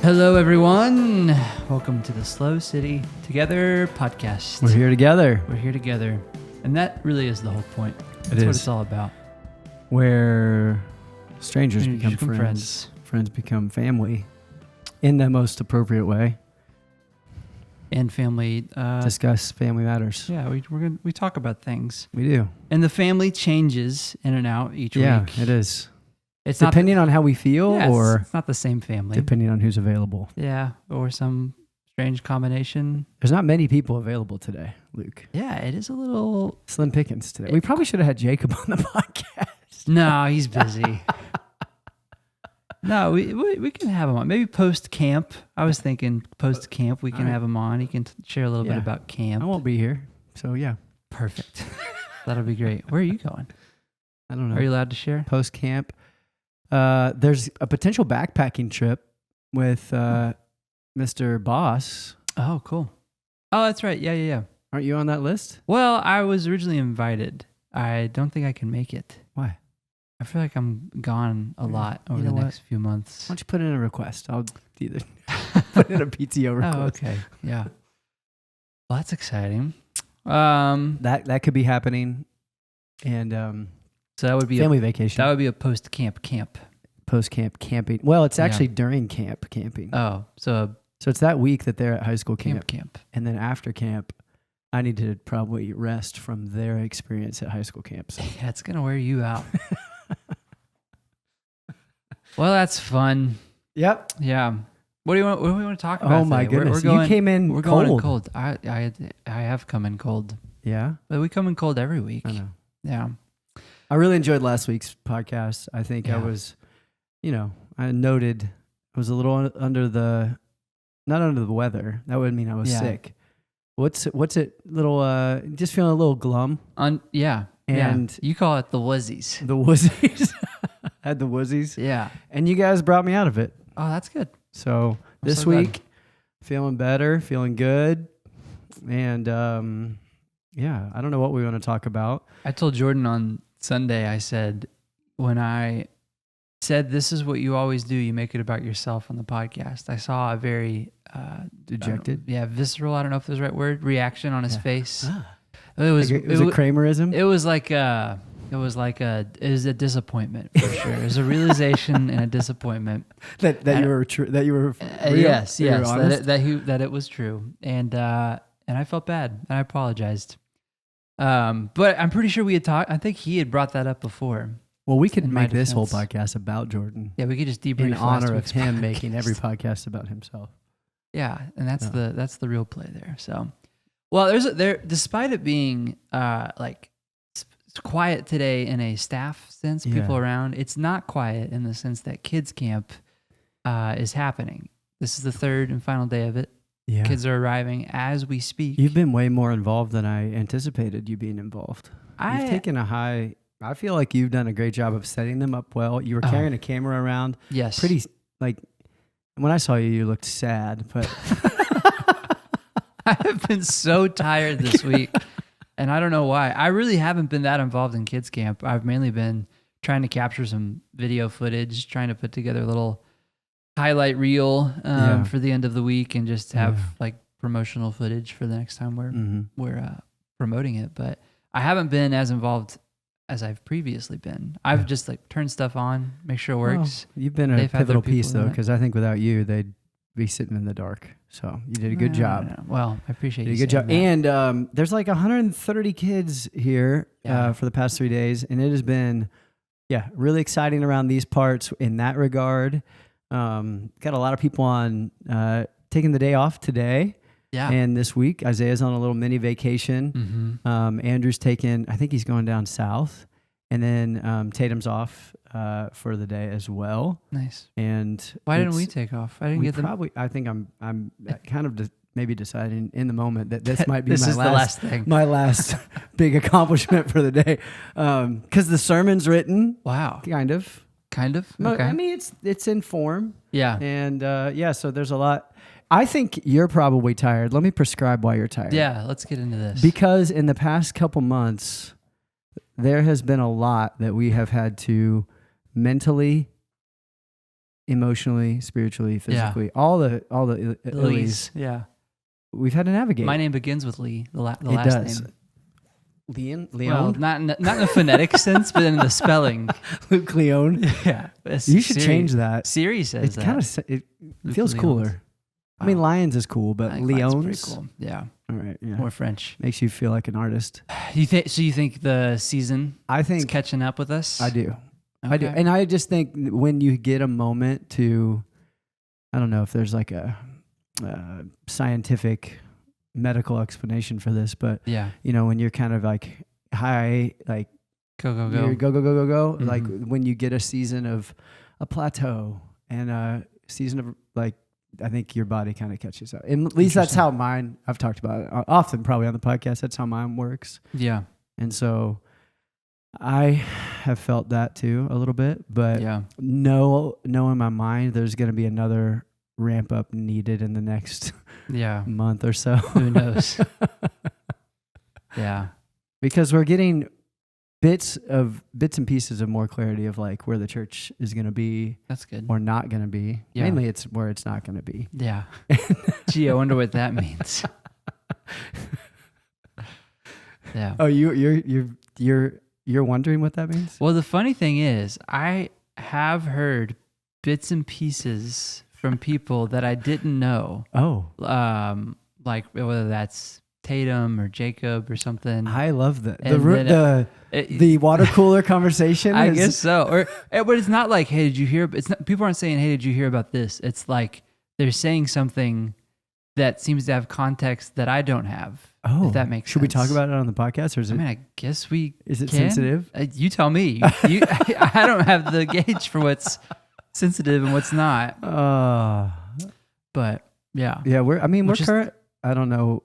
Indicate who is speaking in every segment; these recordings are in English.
Speaker 1: Hello, everyone. Welcome to the SLO City Together Podcast.
Speaker 2: We're here together.
Speaker 1: We're here together. And that really is the whole point. That's what it's all about.
Speaker 2: Where strangers become friends. Friends become family in the most appropriate way.
Speaker 1: And family.
Speaker 2: Discuss family matters.
Speaker 1: Yeah, we talk about things.
Speaker 2: We do.
Speaker 1: And the family changes in and out each week.
Speaker 2: Yeah, it is.
Speaker 1: It's
Speaker 2: depending on how we feel, or
Speaker 1: it's not the same family.
Speaker 2: Depending on who's available.
Speaker 1: Yeah, or some strange combination.
Speaker 2: There's not many people available today, Luke.
Speaker 1: Yeah, it is a little
Speaker 2: slim pickings today. We probably should have had Jacob on the podcast.
Speaker 1: No, he's busy. No, we can have him on. Maybe post camp. I was thinking post camp we can have him on. He can share a little bit about camp.
Speaker 2: I won't be here, so yeah. Perfect.
Speaker 1: That'll be great. Where are you going?
Speaker 2: I don't know.
Speaker 1: Are you allowed to share?
Speaker 2: Post camp. There's a potential backpacking trip with Mr. Boss.
Speaker 1: Oh, cool. Oh, that's right. Yeah.
Speaker 2: Aren't you on that list?
Speaker 1: Well, I was originally invited. I don't think I can make it.
Speaker 2: Why?
Speaker 1: I feel like I'm gone a lot over the next few months.
Speaker 2: Why don't you put in a request? I'll either put in a PTO request.
Speaker 1: Oh, okay. Yeah. Well, that's exciting.
Speaker 2: That could be happening, and
Speaker 1: so that would be
Speaker 2: family vacation.
Speaker 1: That would be a post camp.
Speaker 2: Post camp camping. Well, it's actually during camp camping.
Speaker 1: Oh, so
Speaker 2: it's that week that they're at high school camp,
Speaker 1: and
Speaker 2: then after camp, I need to probably rest from their experience at high school camp. So.
Speaker 1: Yeah, it's gonna wear you out. Well, that's fun.
Speaker 2: Yep.
Speaker 1: Yeah. What do we want to talk about?
Speaker 2: Oh my
Speaker 1: today?
Speaker 2: goodness!
Speaker 1: You
Speaker 2: came in
Speaker 1: we're
Speaker 2: cold.
Speaker 1: Going cold. I have come in cold.
Speaker 2: Yeah.
Speaker 1: But we come in cold every week.
Speaker 2: I know.
Speaker 1: Yeah.
Speaker 2: I really enjoyed last week's podcast. I think I was, I noted I was a little not under the weather. That would mean I was sick. What's it? Little, just feeling a little glum.
Speaker 1: Yeah.
Speaker 2: And
Speaker 1: you call it the wuzzies.
Speaker 2: The wuzzies. Had the wuzzies.
Speaker 1: Yeah.
Speaker 2: And you guys brought me out of it.
Speaker 1: Oh, that's good.
Speaker 2: So this week, feeling better, feeling good. And I don't know what we want to talk about.
Speaker 1: I told Jordan on Sunday, I said, when I said, this is what you always do, you make it about yourself on the podcast, I saw a very
Speaker 2: dejected,
Speaker 1: visceral, I don't know if that's the right word, reaction on his face.
Speaker 2: It was a Kramerism.
Speaker 1: It was a disappointment for sure. It was a realization and a disappointment
Speaker 2: that you were real,
Speaker 1: yes, that it was true, and I felt bad and I apologized. But I'm pretty sure we had talked. I think he had brought that up before.
Speaker 2: Well, we could make this whole podcast about Jordan.
Speaker 1: Yeah, we could just debrief
Speaker 2: in honor of him
Speaker 1: podcast.
Speaker 2: Making every podcast about himself.
Speaker 1: Yeah, and that's the real play there. So, well, despite it being it's quiet today in a staff sense, people around. It's not quiet in the sense that kids camp is happening. This is the third and final day of it. Yeah. Kids are arriving as we speak.
Speaker 2: You've been way more involved than I anticipated you being involved. You've taken I feel like you've done a great job of setting them up well. You were carrying a camera around.
Speaker 1: Yes.
Speaker 2: Pretty, when I saw you, you looked sad, but.
Speaker 1: I have been so tired this week, and I don't know why. I really haven't been that involved in kids camp. I've mainly been trying to capture some video footage, trying to put together a little highlight reel for the end of the week and just have promotional footage for the next time we're promoting it. But I haven't been as involved as I've previously been. I've just turned stuff on, make sure it works.
Speaker 2: You've been a pivotal piece though, because I think without you, they'd be sitting in the dark. So you did a good job.
Speaker 1: No. Well, I appreciate you.
Speaker 2: Did a good job.
Speaker 1: That.
Speaker 2: And there's 130 kids here for the past 3 days, and it has been really exciting around these parts in that regard. Got a lot of people on taking the day off today and this week. Isaiah's on a little mini vacation. Andrew's I think he's going down south, and then Tatum's off for the day as well.
Speaker 1: Nice.
Speaker 2: And
Speaker 1: why didn't we take off? I didn't get them.
Speaker 2: I think I'm kind of maybe deciding in the moment that this might be
Speaker 1: the last thing.
Speaker 2: My last big accomplishment for the day, because the sermon's written.
Speaker 1: Wow.
Speaker 2: Kind of.
Speaker 1: Okay.
Speaker 2: I mean, it's in form.
Speaker 1: Yeah.
Speaker 2: And so there's a lot. I think you're probably tired. Let me prescribe why you're tired.
Speaker 1: Yeah, let's get into this.
Speaker 2: Because in the past couple months, there has been a lot that we have had to mentally emotionally, spiritually, physically, all the Lees
Speaker 1: Yeah.
Speaker 2: we've had to navigate.
Speaker 1: My name begins with Lee, the last
Speaker 2: does.
Speaker 1: name.
Speaker 2: Leon?
Speaker 1: Well, not in the phonetic sense, but in the spelling.
Speaker 2: Luke Leon.
Speaker 1: Yeah.
Speaker 2: You should change that.
Speaker 1: Siri says
Speaker 2: It's kind of it feels
Speaker 1: Leons.
Speaker 2: cooler.
Speaker 1: Wow.
Speaker 2: I mean, Lions is cool, but
Speaker 1: I think Lions
Speaker 2: Leons
Speaker 1: pretty cool. Yeah.
Speaker 2: All right, yeah.
Speaker 1: More French.
Speaker 2: Makes you feel like an artist.
Speaker 1: You think the season
Speaker 2: I
Speaker 1: is
Speaker 2: think
Speaker 1: catching up with us?
Speaker 2: I do.
Speaker 1: Okay.
Speaker 2: I do. And I just think when you get a moment to, I don't know if there's like a scientific medical explanation for this, but
Speaker 1: yeah.
Speaker 2: you know, when you're kind of like high, like
Speaker 1: Go.
Speaker 2: go, like
Speaker 1: Mhm.
Speaker 2: when you get a season of a plateau and a season of like, I think your body kind of catches up. And at least that's how mine, I've talked about it often, probably on the podcast. That's how mine works.
Speaker 1: Yeah.
Speaker 2: And so I have felt that too a little bit, but
Speaker 1: Yeah.
Speaker 2: know in my mind there's going to be another ramp up needed in the next
Speaker 1: Yeah.
Speaker 2: month or so.
Speaker 1: Who knows? Yeah.
Speaker 2: Because we're getting bits and pieces of more clarity of like where the church is going to be
Speaker 1: That's good.
Speaker 2: or not going to be.
Speaker 1: Yeah.
Speaker 2: Mainly it's where it's not going to be.
Speaker 1: Yeah. Gee, I wonder what that means. Yeah.
Speaker 2: Oh, you're wondering what that means?
Speaker 1: Well, the funny thing is, I have heard bits and pieces from people that I didn't know.
Speaker 2: Oh.
Speaker 1: Like whether that's Tatum or Jacob or something.
Speaker 2: I love that.
Speaker 1: And
Speaker 2: The water cooler conversation.
Speaker 1: I guess so. But it's not like, hey, did you hear? It's not, people aren't saying, hey, did you hear about this? It's like they're saying something that seems to have context that I don't have.
Speaker 2: Oh,
Speaker 1: if that makes sense.
Speaker 2: Should we talk about it on the podcast, or is it?
Speaker 1: I mean, I guess we.
Speaker 2: Is it
Speaker 1: can.
Speaker 2: sensitive?
Speaker 1: You tell me. I don't have the gauge for what's sensitive and what's not. But yeah.
Speaker 2: Yeah, we're current. I don't know.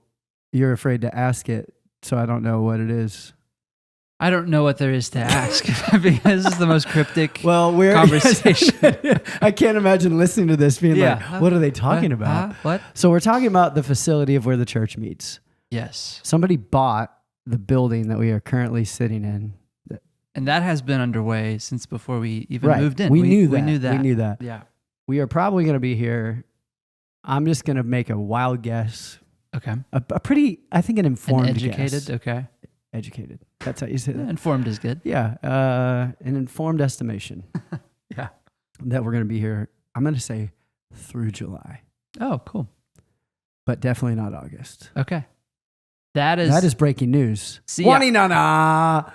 Speaker 2: You're afraid to ask it, so I don't know what it is.
Speaker 1: I don't know what there is to ask because this is the most cryptic
Speaker 2: we're
Speaker 1: conversation.
Speaker 2: I can't imagine listening to this being like, what are they talking about?
Speaker 1: What?
Speaker 2: So we're talking about the facility of where the church meets.
Speaker 1: Yes.
Speaker 2: Somebody bought the building that we are currently sitting in.
Speaker 1: And that has been underway since before we even
Speaker 2: Right.
Speaker 1: moved in.
Speaker 2: We knew that.
Speaker 1: We knew that.
Speaker 2: Yeah. We are probably going to be here. I'm just going to make a wild guess.
Speaker 1: Okay.
Speaker 2: A pretty, I think, an informed
Speaker 1: educated.
Speaker 2: guess.
Speaker 1: Okay.
Speaker 2: Educated. That's how you say that.
Speaker 1: Informed is good.
Speaker 2: Yeah. An informed estimation.
Speaker 1: Yeah.
Speaker 2: That we're going to be here, I'm going to say through July.
Speaker 1: Oh, cool.
Speaker 2: But definitely not August.
Speaker 1: Okay. That is breaking news.
Speaker 2: See,
Speaker 1: well, that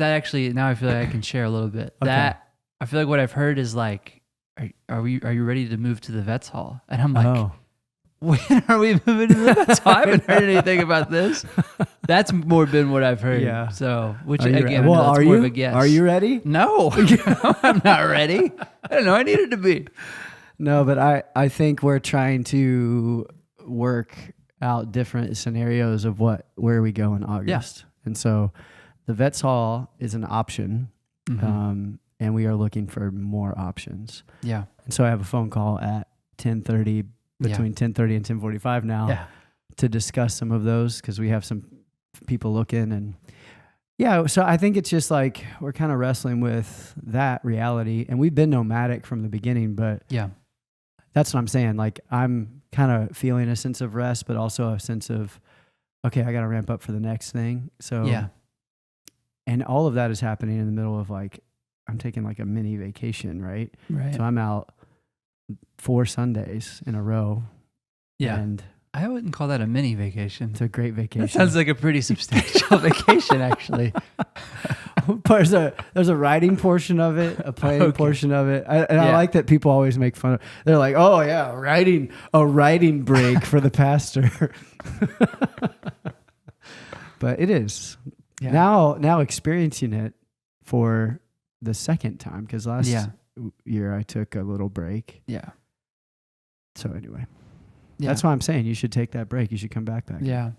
Speaker 1: actually, now I feel like I can share a little bit.
Speaker 2: Okay.
Speaker 1: That I feel like what I've heard is like, are you ready to move to the vets hall? And I'm like, when are we moving to the vets hall? I haven't heard anything about this. That's more been what I've heard.
Speaker 2: Yeah.
Speaker 1: So, which
Speaker 2: again,
Speaker 1: that's more of a guess.
Speaker 2: Are you ready?
Speaker 1: No, I'm not ready. I don't know. I needed to be.
Speaker 2: No, but I think we're trying to work out different scenarios of where we go in August. Yeah. And so the vets hall is an option. Mm-hmm. And we are looking for more options. Yeah. And so I have a phone call at 10:30 between 10:30 and 10:45 now to discuss some of those because we have some people looking and so I think it's just like we're kind of wrestling with that reality and we've been nomadic from the beginning, but that's what I'm saying. Like I'm kind of feeling a sense of rest, but also a sense of, okay, I got to ramp up for the next thing. So, and all of that is happening in the middle of like, I'm taking like a mini vacation, right? Right. So I'm out 4 Sundays in a row. Yeah. And
Speaker 1: I wouldn't call that a mini vacation.
Speaker 2: It's a great vacation.
Speaker 1: That sounds like a pretty substantial vacation, actually.
Speaker 2: There's a riding portion of it, a playing portion of it. I like that people always make fun of. They're like, oh yeah, a riding break for the pastor. But it is. Yeah. Now experiencing it for the second time, because last year I took a little break. Yeah. So anyway, that's why I'm saying you should take that break. You should come back.
Speaker 1: Yeah.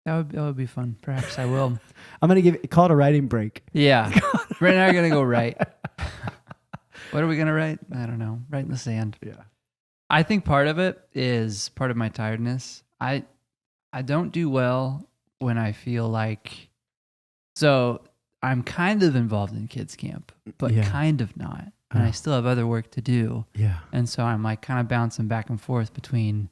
Speaker 1: That would be fun. Perhaps I will.
Speaker 2: I'm going to call it a writing break.
Speaker 1: Yeah. Brent and I are going to go write. What are we going to write? I don't know. Write in the sand. Yeah. I think part of it is part of my tiredness. I don't do well when I feel like, so I'm kind of involved in kids camp, but kind of not. and I still have other work to do.
Speaker 2: Yeah.
Speaker 1: And so I'm like kind of bouncing back and forth between,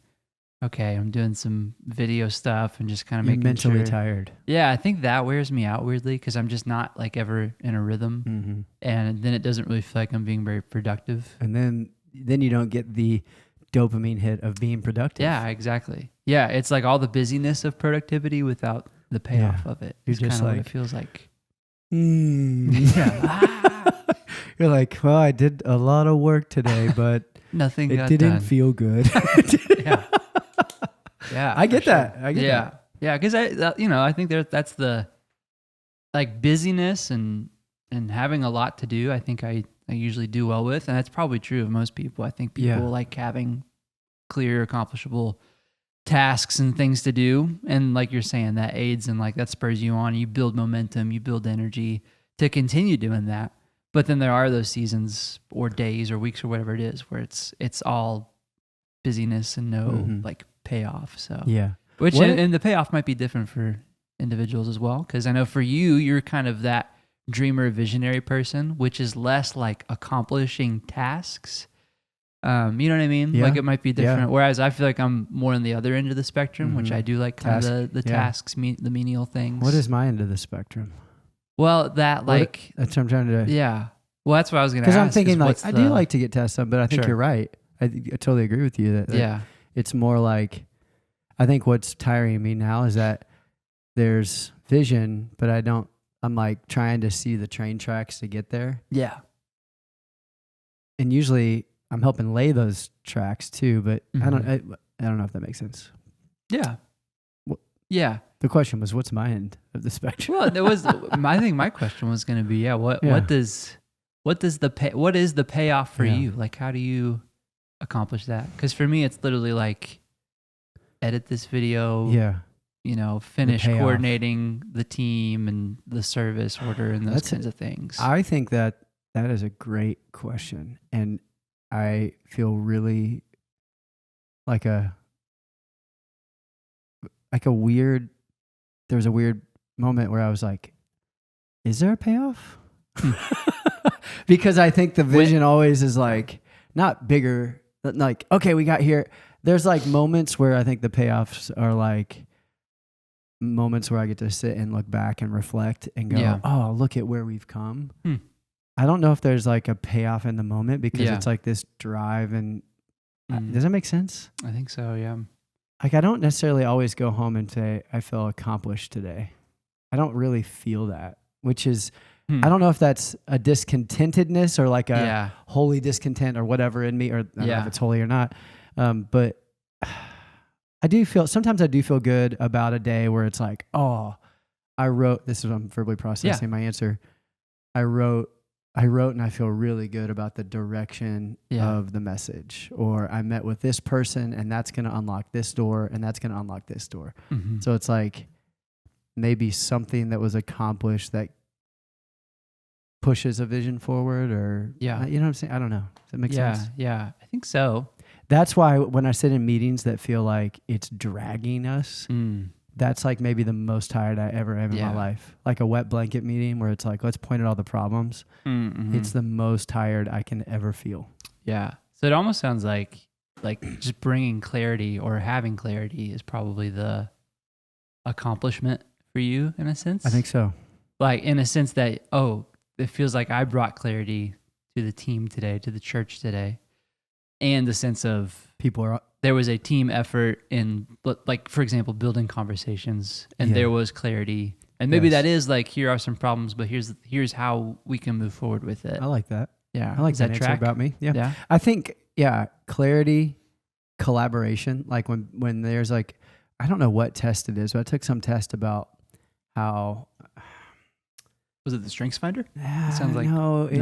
Speaker 1: okay, I'm doing some video stuff and just kind of
Speaker 2: You're
Speaker 1: making
Speaker 2: mentally
Speaker 1: sure.
Speaker 2: tired.
Speaker 1: Yeah, I think that wears me out weirdly because I'm just not like ever in a rhythm.
Speaker 2: Mm-hmm.
Speaker 1: And then it doesn't really feel like I'm being very productive.
Speaker 2: And then you don't get the dopamine hit of being productive.
Speaker 1: Yeah, exactly. Yeah, it's like all the busyness of productivity without the payoff of it.
Speaker 2: You're
Speaker 1: It's
Speaker 2: just
Speaker 1: kind of
Speaker 2: like,
Speaker 1: what it feels like.
Speaker 2: Yeah. You're like, well, I did a lot of work today, but
Speaker 1: Nothing
Speaker 2: it
Speaker 1: got
Speaker 2: didn't
Speaker 1: done.
Speaker 2: feel good.
Speaker 1: Yeah. Yeah.
Speaker 2: I get
Speaker 1: for sure.
Speaker 2: that. I get that.
Speaker 1: Yeah, because I think that's the like busyness and having a lot to do. I think I usually do well with, and that's probably true of most people. I think people like having clear, accomplishable tasks and things to do, and like you're saying, that aids and like that spurs you on. You build momentum, you build energy to continue doing that. But then there are those seasons or days or weeks or whatever it is where it's all busyness and no like payoff. So which and the payoff might be different for individuals as well, because I know for you, you're kind of that dreamer, visionary person, which is less like accomplishing tasks. You know what I mean?
Speaker 2: Yeah.
Speaker 1: Like it might be different. Whereas I feel like I'm more on the other end of the spectrum, which I do like kind of the tasks, the menial things.
Speaker 2: What is my end of the spectrum?
Speaker 1: Well, that like
Speaker 2: that's what I'm trying to.
Speaker 1: Yeah. Well, that's what I was going to ask.
Speaker 2: Because I'm thinking like I do like to get tests done, but I think you're right. I totally agree with you that it's more like I think what's tiring me now is that there's vision, but I'm like trying to see the train tracks to get there.
Speaker 1: Yeah.
Speaker 2: And usually I'm helping lay those tracks too, but I don't know if that makes sense.
Speaker 1: Yeah.
Speaker 2: Yeah. The question was, what's my end of the spectrum?
Speaker 1: Well, I think my question was going to be, what is the payoff for you? Like, how do you accomplish that? Because for me, it's literally like edit this video.
Speaker 2: Yeah.
Speaker 1: Finish coordinating the team and the service order and those kinds of things.
Speaker 2: I think that is a great question. And I feel really like there was a weird moment where I was like, is there a payoff? Because I think the vision always is like not bigger, like, okay, we got here. There's like moments where I think the payoffs are like moments where I get to sit and look back and reflect and go, oh, look at where we've come. I don't know if there's like a payoff in the moment because it's like this drive and does that make sense?
Speaker 1: I think so. Yeah.
Speaker 2: Like I don't necessarily always go home and say, I feel accomplished today. I don't really feel that, which is, I don't know if that's a discontentedness or like a holy discontent or whatever in me, or I don't know if it's holy or not. But sometimes I do feel good about a day where it's like, oh, this is what I'm verbally processing my answer. I wrote and I feel really good about the direction of the message, or I met with this person and that's going to unlock this door and that's going to unlock this door. So it's like maybe something that was accomplished that pushes a vision forward, or, you know what I'm saying? I don't know. Does that make sense?
Speaker 1: Yeah. I think so.
Speaker 2: That's why when I sit in meetings that feel like it's dragging us, that's like maybe the most tired I ever am in my life. Like a wet blanket meeting where it's like, let's point at all the problems. It's the most tired I can ever feel.
Speaker 1: Yeah. So it almost sounds like just bringing clarity or having clarity is probably the accomplishment for you in a sense.
Speaker 2: I think so.
Speaker 1: Like in a sense that, it feels like I brought clarity to the team today, to the church today. And the sense of there was a team effort in, like, for example, building conversations, and there was clarity. And maybe that is like, here are some problems, but here's how we can move forward with it.
Speaker 2: I like that.
Speaker 1: Yeah.
Speaker 2: I like that answer about me. Yeah. I think, clarity, collaboration. Like when there's like, I don't know what test it is, but I took some test about how...
Speaker 1: Was it the Strengths Finder?
Speaker 2: It sounds like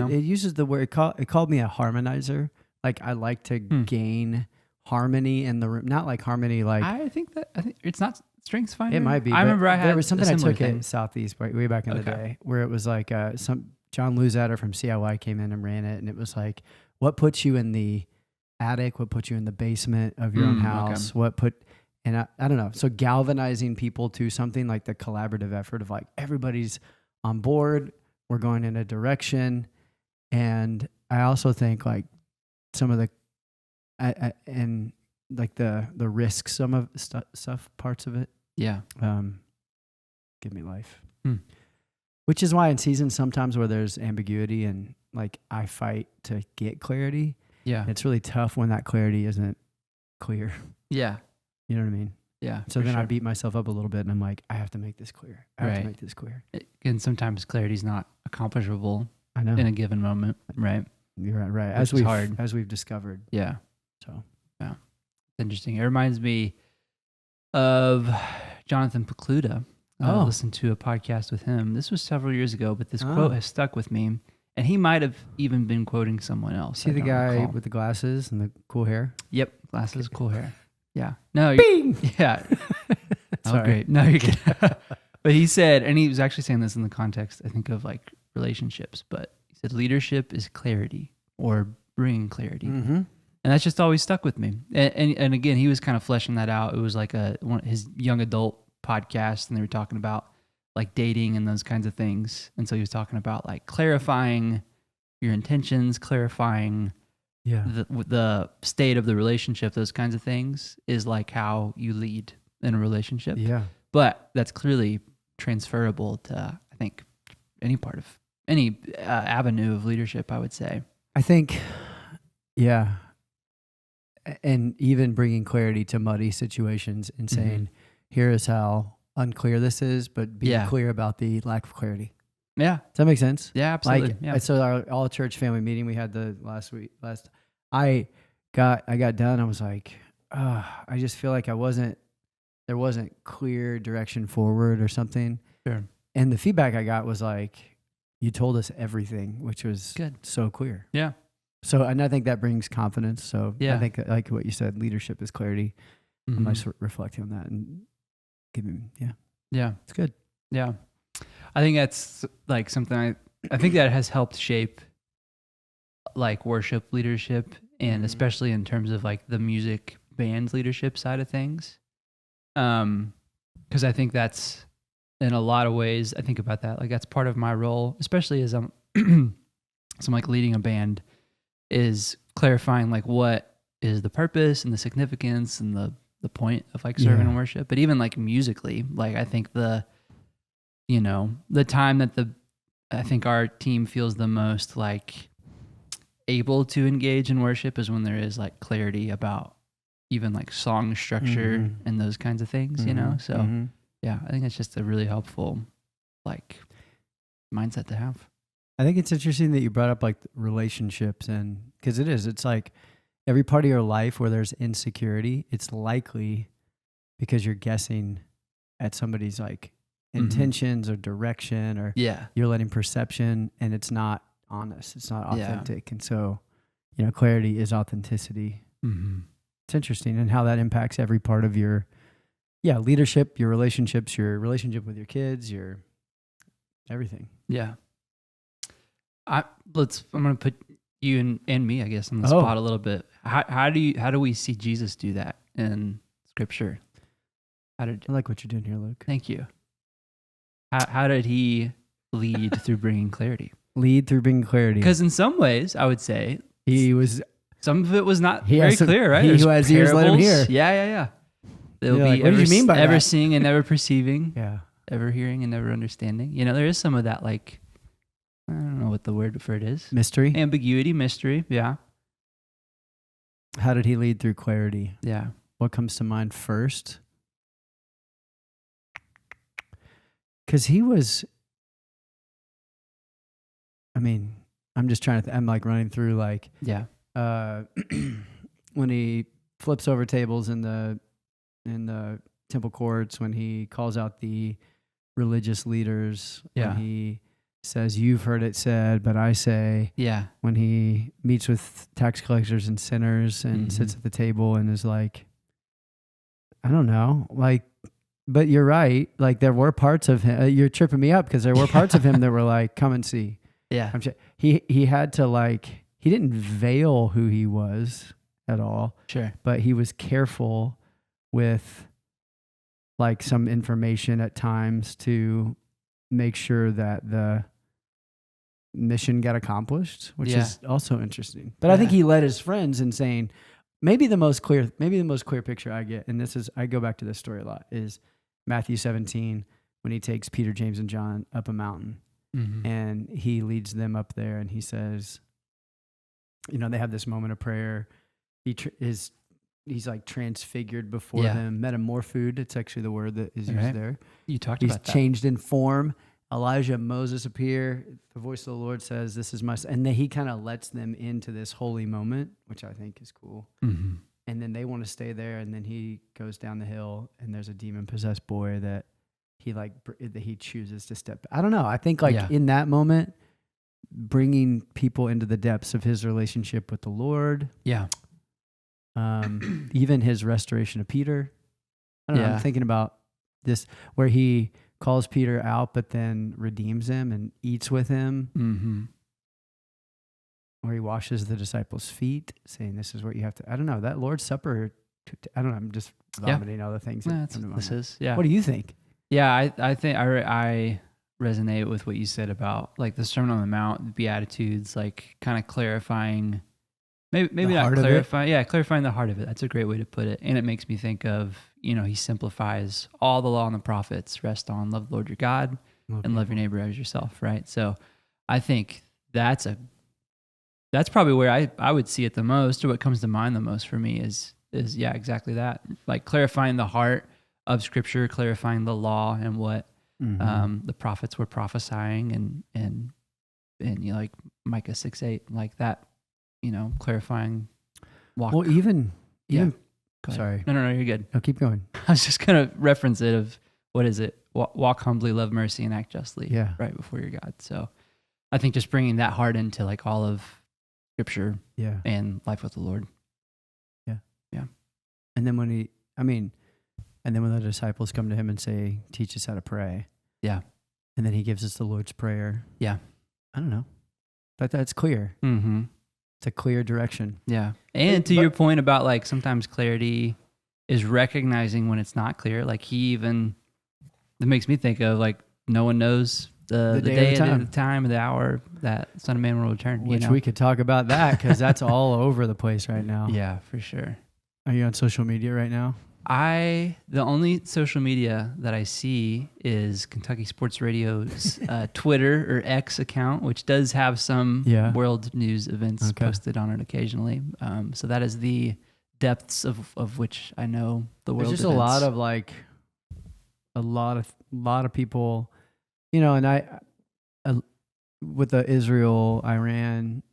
Speaker 2: it uses the word. It called me a harmonizer. Like I like to gain harmony in the room, not like harmony. Like
Speaker 1: I think it's not Strengths Finder.
Speaker 2: It might be.
Speaker 1: I remember there
Speaker 2: was something I took in Southeast way back in the day where it was like John Luzatter from CIY came in and ran it, and it was like, what puts you in the attic? What puts you in the basement of your own house? Okay. And I don't know. So galvanizing people to something like the collaborative effort of like everybody's on board, we're going in a direction, And I also think like some of the, and like the risks, some of stuff, parts of it,
Speaker 1: Yeah.
Speaker 2: give me life.
Speaker 1: Hmm.
Speaker 2: Which is why in seasons sometimes where there's ambiguity and like I fight to get clarity,
Speaker 1: Yeah.
Speaker 2: it's really tough when that clarity isn't clear.
Speaker 1: Yeah.
Speaker 2: You know what I mean?
Speaker 1: Yeah.
Speaker 2: So
Speaker 1: for
Speaker 2: then I
Speaker 1: sure.
Speaker 2: beat myself up a little bit and I'm like, I have to make this clear. I have
Speaker 1: Right.
Speaker 2: to make this clear.
Speaker 1: And sometimes clarity is not accomplishable
Speaker 2: I know.
Speaker 1: in a given moment, right?
Speaker 2: You're right.
Speaker 1: Which is hard.
Speaker 2: As we've discovered.
Speaker 1: Yeah.
Speaker 2: So
Speaker 1: Yeah. Interesting. It reminds me of Jonathan Pokluda.
Speaker 2: Oh.
Speaker 1: Listened to a podcast with him. This was several years ago, but this quote has stuck with me. And he might have even been quoting someone else.
Speaker 2: See
Speaker 1: I
Speaker 2: the
Speaker 1: don't
Speaker 2: guy
Speaker 1: recall.
Speaker 2: with the glasses and the cool hair?
Speaker 1: Yep. Glasses, cool hair. Yeah. No.
Speaker 2: Bing!
Speaker 1: Yeah. Oh,
Speaker 2: Sorry.
Speaker 1: great. No, you're good. But he said, and he was actually saying this in the context, I think, of like relationships, but he said, leadership is clarity or bringing clarity.
Speaker 2: Mm-hmm.
Speaker 1: And that's just always stuck with me. And again, he was kind of fleshing that out. It was like his young adult podcast, and they were talking about like dating and those kinds of things. And so he was talking about like clarifying your intentions, clarifying the state of the relationship, those kinds of things is like how you lead in a relationship.
Speaker 2: Yeah. But
Speaker 1: That's clearly transferable to, I think, any part of any avenue of leadership, I would say.
Speaker 2: I think, yeah. And even bringing clarity to muddy situations and saying, here is how unclear this is, but being clear about the lack of clarity.
Speaker 1: Yeah.
Speaker 2: Does that make sense?
Speaker 1: Yeah, absolutely.
Speaker 2: Like,
Speaker 1: yeah.
Speaker 2: so our all church family meeting we had the I got done. I was like, I just feel like there wasn't clear direction forward or something.
Speaker 1: Sure.
Speaker 2: And the feedback I got was like, you told us everything, which was
Speaker 1: Good.
Speaker 2: so clear.
Speaker 1: Yeah.
Speaker 2: So, and I think that brings confidence. So
Speaker 1: Yeah.
Speaker 2: I think like what you said, leadership is clarity.
Speaker 1: Mhm.
Speaker 2: I'm just reflecting on that and giving,
Speaker 1: Yeah.
Speaker 2: it's good.
Speaker 1: Yeah. I think that's like something I think that has helped shape like worship leadership and especially in terms of like the music band leadership side of things. 'Cause I think that's in a lot of ways, I think about that. Like that's part of my role, especially as I'm like leading a band, is clarifying like what is the purpose and the significance and the point of like serving and worship. But even like musically, like I think the time that I think our team feels the most like able to engage in worship is when there is like clarity about even like song structure and those kinds of things, So yeah, I think it's just a really helpful like mindset to have.
Speaker 2: I think it's interesting that you brought up like relationships, and because it's like every part of your life where there's insecurity, it's likely because you're guessing at somebody's like intentions or direction, or you're letting perception, and it's not honest, it's not authentic. And so, clarity is authenticity. It's interesting, and how that impacts every part of your leadership, your relationships, your relationship with your kids, your everything.
Speaker 1: Yeah. I'm going to put you and me, I guess, on the spot a little bit. How do we see Jesus do that in Scripture?
Speaker 2: I like what you're doing here, Luke.
Speaker 1: Thank you. How did he lead through bringing clarity?
Speaker 2: Lead through bringing clarity.
Speaker 1: Because in some ways, I would say some of it was not very clear, right?
Speaker 2: He who has ears, let him hear.
Speaker 1: Yeah. There'll
Speaker 2: You're
Speaker 1: be
Speaker 2: like, what did you mean by
Speaker 1: ever
Speaker 2: that?
Speaker 1: seeing and never perceiving.
Speaker 2: Yeah.
Speaker 1: Ever hearing and never understanding. There is some of that, like, I don't know what the word for it is.
Speaker 2: Mystery.
Speaker 1: Ambiguity, mystery. Yeah.
Speaker 2: How did he lead through clarity?
Speaker 1: Yeah.
Speaker 2: What comes to mind first? Because he was, I'm just trying to, I'm like running through like, when he flips over tables in the temple courts, when he calls out the religious leaders, when he says, you've heard it said, but I say, when he meets with tax collectors and sinners and sits at the table and is like, I don't know, like, but you're right. Like there were parts of him, you're tripping me up because there were parts of him that were like, come and see.
Speaker 1: Yeah.
Speaker 2: He had to like, he didn't veil who he was at all.
Speaker 1: Sure.
Speaker 2: But he was careful with like some information at times to make sure that mission got accomplished, which
Speaker 1: Yeah.
Speaker 2: is also interesting. But I think he led his friends in saying, maybe the most clear picture I get, and I go back to this story a lot, is Matthew 17, when he takes Peter, James, and John up a mountain, and he leads them up there, and he says, they have this moment of prayer. He's like transfigured before them, metamorphosed. It's actually the word that is used there.
Speaker 1: You talked about that.
Speaker 2: He's changed in form. Elijah and Moses appear. The voice of the Lord says, "This is my," and then he kind of lets them into this holy moment, which I think is cool. And then they want to stay there, and then he goes down the hill, and there's a demon-possessed boy that he chooses to step. I don't know. I think in that moment, bringing people into the depths of his relationship with the Lord.
Speaker 1: Yeah.
Speaker 2: Even his restoration of Peter. I don't know. I'm thinking about this where he calls Peter out, but then redeems him and eats with him. Where he washes the disciples' feet, saying, "This is what you have to." I don't know, that Lord's Supper. I don't know. I'm just vomiting all the things.
Speaker 1: What do
Speaker 2: you think?
Speaker 1: Yeah, I think I resonate with what you said about like the Sermon on the Mount, the Beatitudes, like kind of clarifying. Maybe not clarifying. Yeah, clarifying the heart of it. That's a great way to put it. And it makes me think of, he simplifies all the law and the prophets rest on love the Lord your God and love your neighbor as yourself, right? So I think that's probably where I would see it the most, or what comes to mind the most for me is exactly that. Like clarifying the heart of Scripture, clarifying the law and what the prophets were prophesying and like Micah 6:8, like that. Clarifying walk.
Speaker 2: Well, even sorry.
Speaker 1: No, you're good.
Speaker 2: No, keep going.
Speaker 1: I was just going to reference it of, what is it? Walk humbly, love mercy, and act justly right before your God. So I think just bringing that heart into like all of Scripture and life with the Lord.
Speaker 2: Yeah.
Speaker 1: Yeah.
Speaker 2: And then when the disciples come to him and say, "Teach us how to pray."
Speaker 1: Yeah.
Speaker 2: And then he gives us the Lord's Prayer.
Speaker 1: Yeah.
Speaker 2: I don't know. But that's clear. It's a clear direction.
Speaker 1: Yeah. And to your point about like sometimes clarity is recognizing when it's not clear. Like that makes me think of like no one knows the day, the time, the hour that Son of Man will return.
Speaker 2: Which we could talk about that because that's all over the place right now.
Speaker 1: Yeah, for sure.
Speaker 2: Are you on social media right now?
Speaker 1: The only social media that I see is Kentucky Sports Radio's Twitter or X account, which does have some world news events posted on it occasionally. So that is the depths of which I know the world. There's just
Speaker 2: events. a lot of people, and I with the Israel-Iran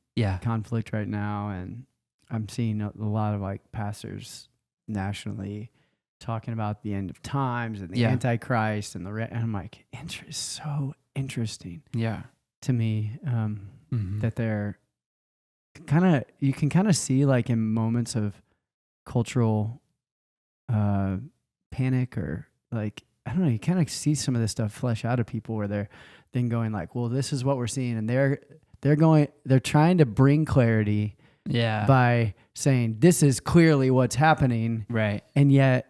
Speaker 2: conflict right now, and I'm seeing a lot of like pastors nationally talking about the end of times and the Antichrist and I'm like, it's so interesting.
Speaker 1: Yeah.
Speaker 2: To me, that they're you can kind of see like in moments of cultural panic or like, I don't know, you kind of see some of this stuff flesh out of people where they're then going like, well, this is what we're seeing. And they're trying to bring clarity by saying this is clearly what's happening.
Speaker 1: Right.
Speaker 2: And yet,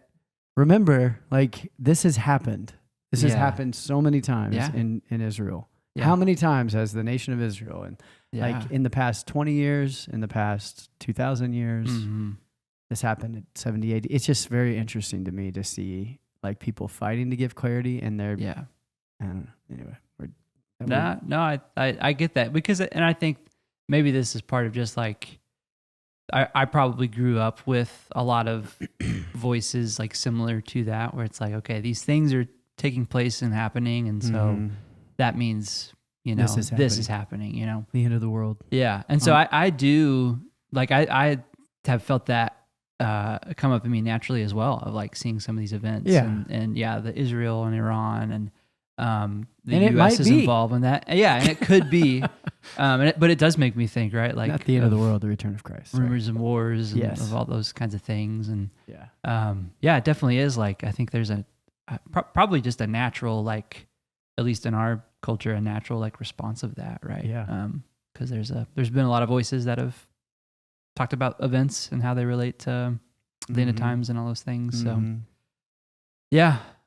Speaker 2: remember, like, this has happened. This has happened so many times in Israel. Yeah. How many times has the nation of Israel, and like in the past 20 years, in the past 2,000 years, this happened at 70 AD. It's just very interesting to me to see like people fighting to give clarity, and they're I don't know. Anyway,
Speaker 1: I get that and I think maybe this is part of just like I probably grew up with a lot of voices like similar to that, where it's like, okay, these things are taking place and happening, and so that means this is happening.
Speaker 2: The end of the world.
Speaker 1: Yeah, and so I do like I have felt that come up in me naturally as well, of like seeing some of these events. And the Israel and Iran and the U.S. is involved in that. Yeah, and it could be, but it does make me think, right? Like
Speaker 2: not the end of the world, the return of Christ.
Speaker 1: Rumors and wars and of all those kinds of things. And it definitely is like, I think there's probably just a natural, like, at least in our culture, a natural like response of that, right?
Speaker 2: Yeah.
Speaker 1: Because there's been a lot of voices that have talked about events and how they relate to the end of times and all those things. So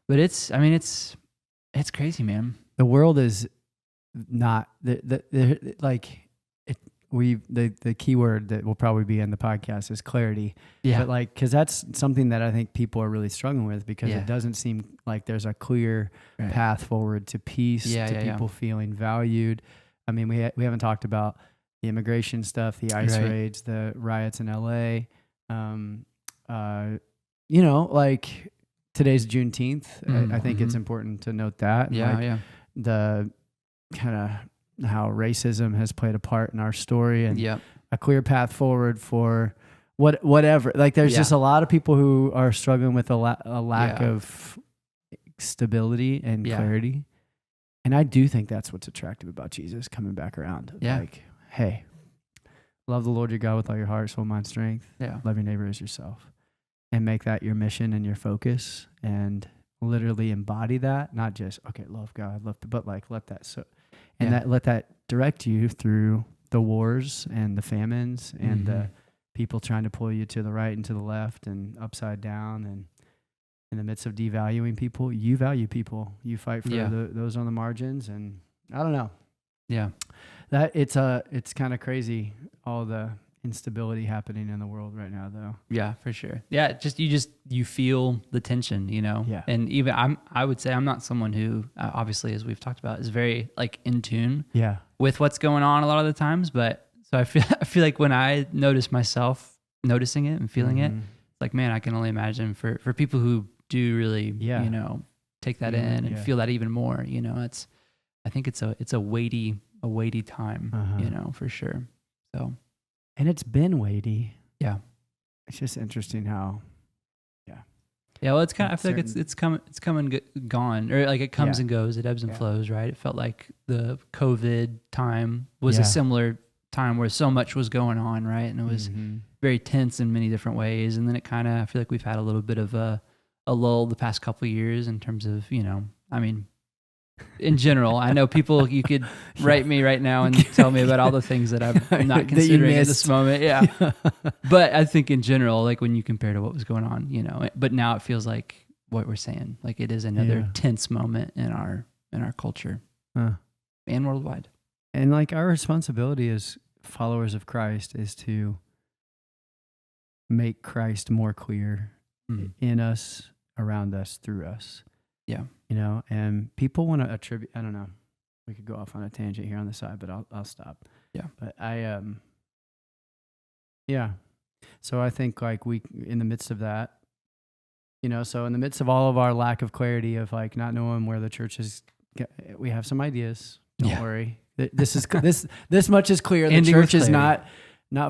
Speaker 1: but it's crazy, man.
Speaker 2: The world is not like it. The key word that will probably be in the podcast is clarity.
Speaker 1: Yeah.
Speaker 2: But like, cause that's something that I think people are really struggling with because it doesn't seem like there's a clear path forward to peace, to people feeling valued. I mean, we haven't talked about the immigration stuff, the ICE raids, the riots in LA. You know, like today's Juneteenth. I think it's important to note that. The kind of how racism has played a part in our story and a clear path forward for whatever. Like there's just a lot of people who are struggling with a lack of stability and clarity. And I do think that's what's attractive about Jesus coming back around. Like, hey, love the Lord your God with all your heart, soul, mind, strength. Love your neighbor as yourself. And make that your mission and your focus and literally embody that. Not just, okay, love God, but like let that let that direct you through the wars and the famines and the people trying to pull you to the right and to the left and upside down. And in the midst of devaluing people, you value people. You fight for those on the margins. And I don't know. Yeah. That it's kind of crazy, all the instability happening in the world right now, though.
Speaker 1: Yeah, for sure. Yeah, you feel the tension, you know. Yeah. And even I would say I'm not someone who obviously, as we've talked about, is very like in tune. With what's going on a lot of the times, but so I feel like when I notice myself noticing it and feeling it, it's like, man, I can only imagine for people who do really, you know, take that in and feel that even more. You know, I think it's a weighty time, you know, for sure. So.
Speaker 2: And it's been weighty.
Speaker 1: Yeah.
Speaker 2: It's just interesting how,
Speaker 1: Yeah, well, it's kind of, I feel like it's come and gone, or like it comes and goes, it ebbs and flows, right? It felt like the COVID time was a similar time where so much was going on, right? And it was very tense in many different ways. And then it kind of, I feel like we've had a little bit of a lull the past couple of years in terms of, you know, I mean, in general, I know people, you could write me right now and tell me about all the things that I'm not considering in this moment. Yeah. But I think in general, like when you compare to what was going on, you know, but now it feels like what we're saying, like it is another tense moment in our culture and worldwide.
Speaker 2: And like our responsibility as followers of Christ is to make Christ more clear in us, around us, through us.
Speaker 1: Yeah.
Speaker 2: You know, and people want to attribute, I don't know, we could go off on a tangent here on the side, but I'll stop.
Speaker 1: Yeah.
Speaker 2: But so I think like in the midst of that, you know, so in the midst of all of our lack of clarity of like not knowing where the church is, we have some ideas. Don't worry. This is, this much is clear. The church is not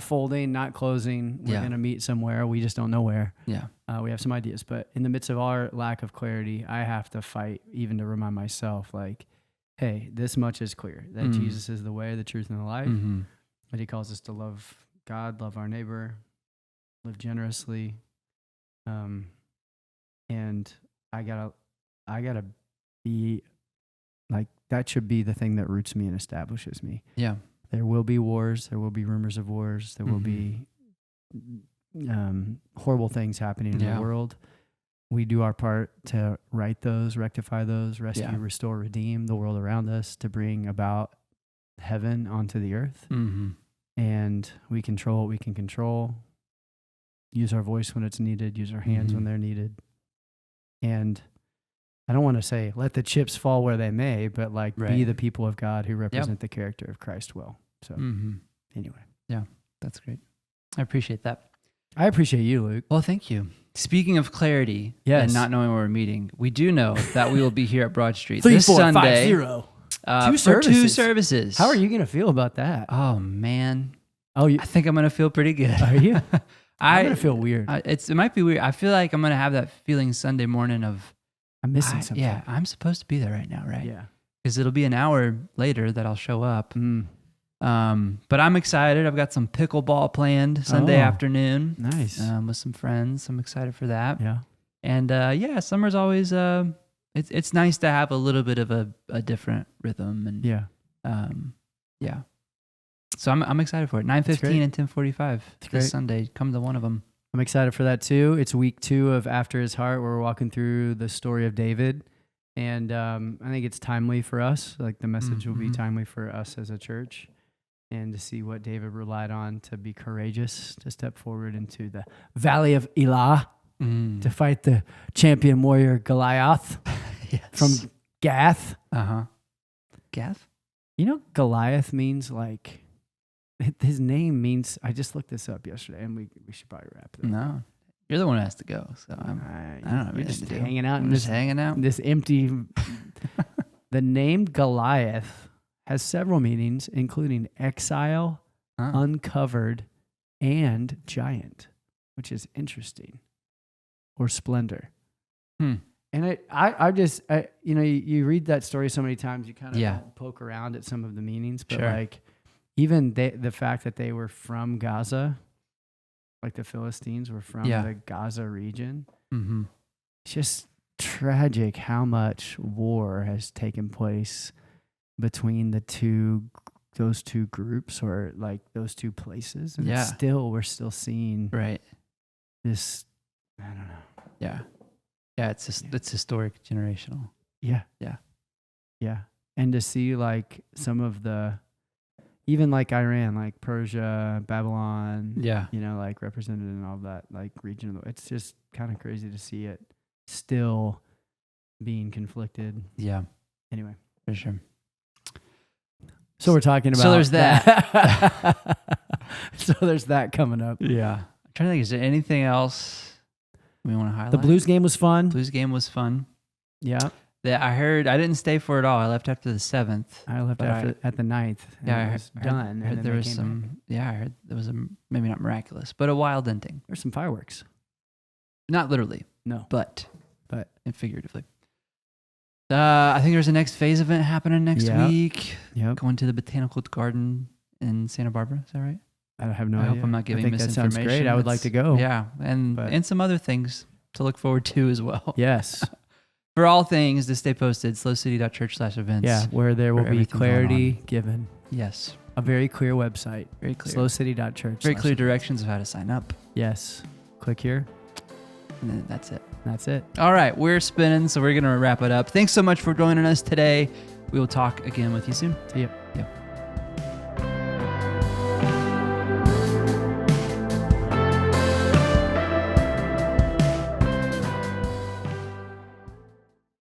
Speaker 2: folding, not closing. We're going to meet somewhere. We just don't know where.
Speaker 1: Yeah.
Speaker 2: We have some ideas, but in the midst of our lack of clarity, I have to fight even to remind myself like, hey, this much is clear that Jesus is the way, the truth, and the life. That he calls us to love God, love our neighbor, live generously. And I gotta be like, that should be the thing that roots me and establishes me.
Speaker 1: Yeah.
Speaker 2: There will be wars. There will be rumors of wars. There will be horrible things happening in the world. We do our part to right those, rectify those, rescue, restore, redeem the world around us to bring about heaven onto the earth. And we control what we can control. Use our voice when it's needed. Use our hands when they're needed. And I don't want to say let the chips fall where they may, but like be the people of God who represent the character of Christ well. So anyway.
Speaker 1: Yeah, that's great. I appreciate that.
Speaker 2: I appreciate you, Luke.
Speaker 1: Well, thank you. Speaking of clarity and not knowing where we're meeting, we do know that we will be here at Broad Street this Sunday. 2 services.
Speaker 2: How are you going to feel about that?
Speaker 1: Oh, man. I think I'm going to feel pretty good.
Speaker 2: Are you? I'm going to feel weird.
Speaker 1: It might be weird. I feel like I'm going to have that feeling Sunday morning of,
Speaker 2: I'm missing something.
Speaker 1: Yeah, I'm supposed to be there right now, right?
Speaker 2: Yeah.
Speaker 1: Because it'll be an hour later that I'll show up. But I'm excited. I've got some pickleball planned Sunday afternoon.
Speaker 2: Nice.
Speaker 1: With some friends. I'm excited for that.
Speaker 2: Yeah.
Speaker 1: And summer's always it's nice to have a little bit of a different rhythm and So I'm excited for it. 9:15 and 10:45 this Sunday. Come to one of them.
Speaker 2: I'm excited for that too. It's week 2 of After His Heart, where we're walking through the story of David. And I think it's timely for us. Like the message will be timely for us as a church, and to see what David relied on to be courageous, to step forward into the valley of Elah to fight the champion warrior Goliath from Gath.
Speaker 1: Gath?
Speaker 2: You know, Goliath means like, his name means, I just looked this up yesterday, and we should probably wrap it up.
Speaker 1: No. You're the one who has to go, so I don't know.
Speaker 2: You're just hanging out.
Speaker 1: Just hanging out.
Speaker 2: This empty. The name Goliath has several meanings, including exile, uncovered, and giant, which is interesting, or splendor. And I just you read that story so many times, you kind of poke around at some of the meanings, but like even the fact that they were from Gaza. Like the Philistines were from the Gaza region. It's just tragic how much war has taken place between those two groups, or like those two places. And we're still seeing this, I don't know.
Speaker 1: Yeah, it's historic, generational.
Speaker 2: Yeah. And to see like some of the, even like Iran, like Persia, Babylon, like represented in all that like region. It's just kind of crazy to see it still being conflicted.
Speaker 1: Yeah.
Speaker 2: Anyway.
Speaker 1: For sure.
Speaker 2: So we're talking about.
Speaker 1: So there's
Speaker 2: that. So there's that coming up.
Speaker 1: Yeah. I'm trying to think, is there anything else we want to highlight?
Speaker 2: The Blues game was fun.
Speaker 1: Blues game was fun.
Speaker 2: Yeah.
Speaker 1: I heard, I didn't stay for it all. I left after the 7th.
Speaker 2: I left at the 9th.
Speaker 1: Yeah,
Speaker 2: I was done.
Speaker 1: I heard there was some. Yeah, I heard there was maybe not miraculous, but a wild ending.
Speaker 2: There's some fireworks.
Speaker 1: Not literally.
Speaker 2: No.
Speaker 1: But figuratively. I think there's a next phase event happening next week.
Speaker 2: Yep.
Speaker 1: Going to the Botanical Garden in Santa Barbara. Is that right?
Speaker 2: I have no idea.
Speaker 1: I hope I'm not giving misinformation.
Speaker 2: That sounds great. I would like to go.
Speaker 1: Yeah, and some other things to look forward to as well.
Speaker 2: Yes.
Speaker 1: For all things to stay posted, slowcity.church/events.
Speaker 2: Yeah, where there will be clarity given.
Speaker 1: Yes.
Speaker 2: A very clear website.
Speaker 1: Very clear.
Speaker 2: slowcity.church.
Speaker 1: Very clear directions of how to sign up.
Speaker 2: Yes. Click here.
Speaker 1: And then that's it.
Speaker 2: That's it.
Speaker 1: All right, we're spinning, so we're going to wrap it up. Thanks so much for joining us today. We will talk again with you soon.
Speaker 2: See ya.